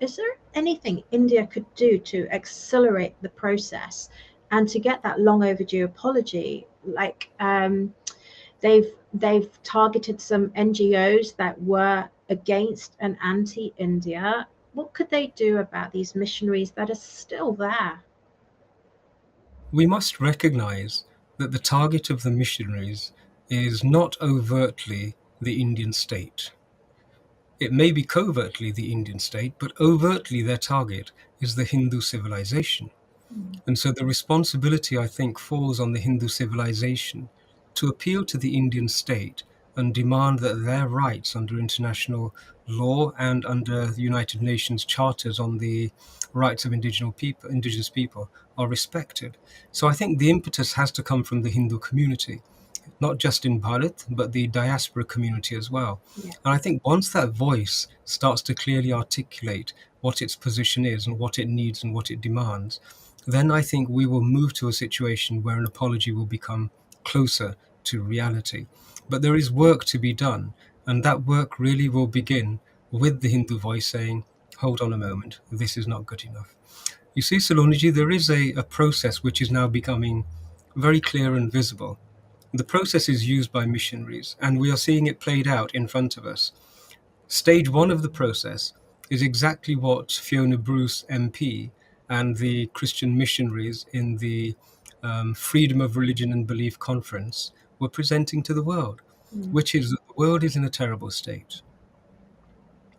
is there anything India could do to accelerate the process and to get that long overdue apology? Like they've targeted some NGOs that were against and anti-India. What could they do about these missionaries that are still there? We must recognize that the target of the missionaries is not overtly the Indian state. It may be covertly the Indian state, but overtly their target is the Hindu civilization. And so the responsibility, I think, falls on the Hindu civilization to appeal to the Indian state and demand that their rights under international law and under the United Nations charters on the rights of indigenous people are respected. So I think the impetus has to come from the Hindu community, not just in Bharat, but the diaspora community as well. Yeah. And I think once that voice starts to clearly articulate what its position is and what it needs and what it demands, then I think we will move to a situation where an apology will become closer to reality. But there is work to be done, and that work really will begin with the Hindu voice saying, hold on a moment, this is not good enough. You see, Saloniji, there is a process which is now becoming very clear and visible. The process is used by missionaries, and we are seeing it played out in front of us. Stage one of the process is exactly what Fiona Bruce MP and the Christian missionaries in the Freedom of Religion and Belief Conference were presenting to the world, which is that the world is in a terrible state.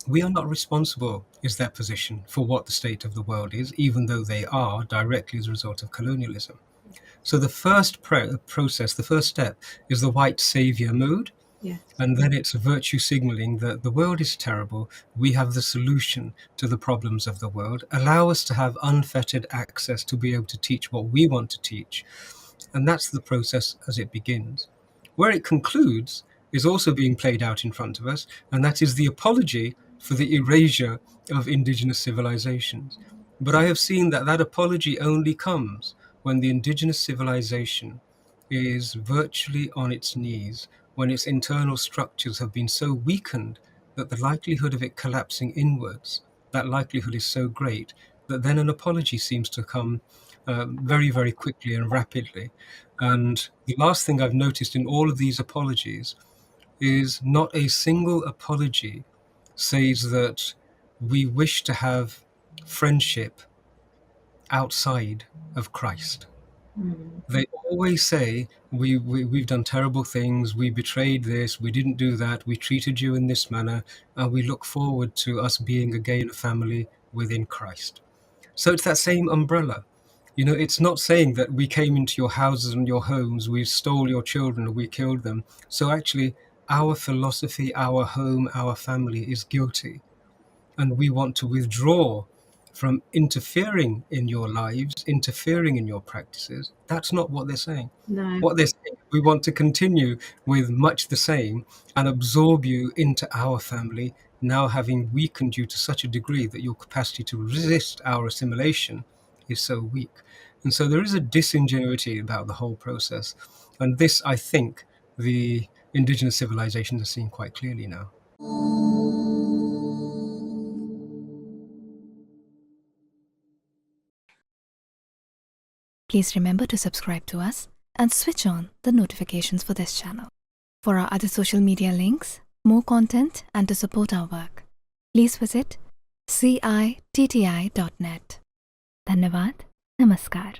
We are not responsible, is their position, for what the state of the world is, even though they are directly as a result of colonialism. So the first process, the first step, is the white savior mood. Yes. And then it's virtue signaling that the world is terrible. We have the solution to the problems of the world. Allow us to have unfettered access to be able to teach what we want to teach. And that's the process as it begins. Where it concludes is also being played out in front of us, and that is the apology for the erasure of indigenous civilizations. But I have seen that that apology only comes when the indigenous civilization is virtually on its knees, when its internal structures have been so weakened that the likelihood of it collapsing inwards, that likelihood is so great that then an apology seems to come very, very quickly and rapidly. And the last thing I've noticed in all of these apologies is not a single apology says that we wish to have friendship outside of Christ. They always say, we've done terrible things, we betrayed this, we didn't do that, we treated you in this manner, and we look forward to us being again a family within Christ. So it's that same umbrella. You know, it's not saying that we came into your houses and your homes, we stole your children, or we killed them. So actually, our philosophy, our home, our family is guilty. And we want to withdraw from interfering in your lives, interfering in your practices. That's not what they're saying. No. What they're saying, we want to continue with much the same and absorb you into our family, now having weakened you to such a degree that your capacity to resist our assimilation is so weak. And so there is a disingenuity about the whole process. And this, I think, the indigenous civilizations are seeing quite clearly now. Please remember to subscribe to us and switch on the notifications for this channel. For our other social media links, more content, and to support our work, please visit citti.net. Dhanyavad. Namaskar.